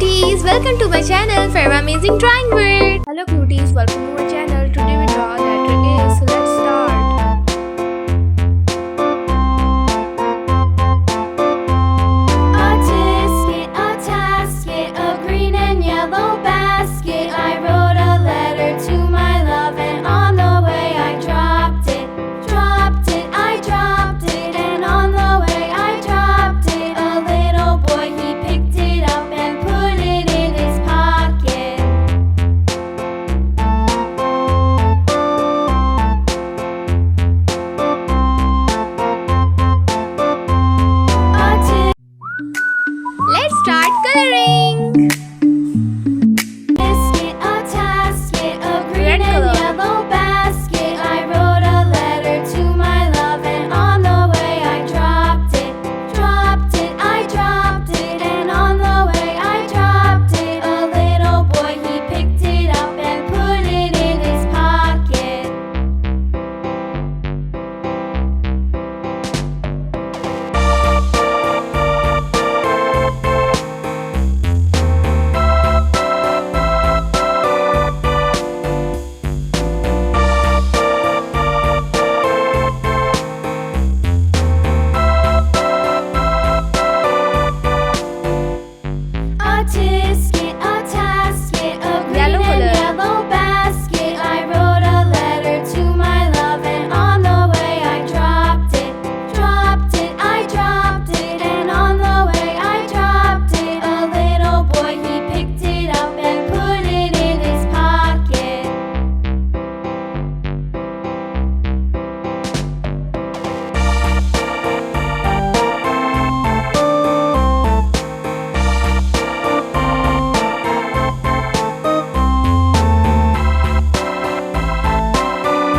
cuties, welcome to my channel Farwa Amazing Drawing World. Hello cuties, welcome to my channel. Today we draw letter A, so let's start. A tasket, a green and yellow basket. I wrote a letter to my love, and on the way I dropped it, I dropped it, and on the way I dropped it. A little boy, he picked it up and put it in his pocket. Let's start coloring. A tasket, a green Red and color. yellow basket. I wrote a letter to my love, and on the way I dropped it, I dropped it, and on the way I dropped it. A little boy, he picked it up and put it in his pocket. A tasket, a green Yellow and color. yellow basket. I wrote a letter to my love, and on the way I dropped it, I dropped it, and on the way I dropped it. A little boy, he picked it up and put it in his pocket.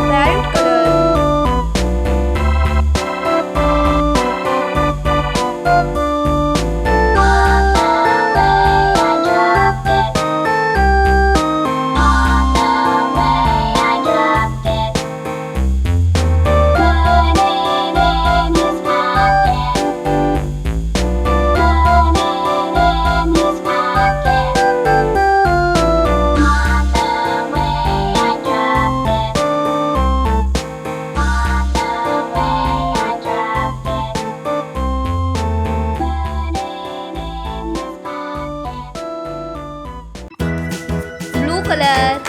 Red color. Blue color.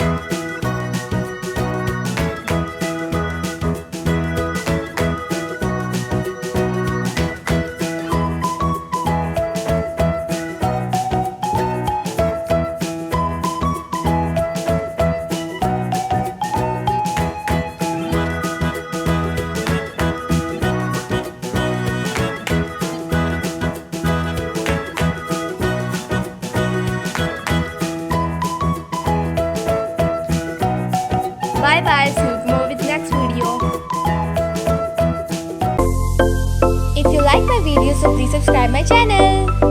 Bye bye, see you tomorrow with next video. If you like my video, so please subscribe my channel.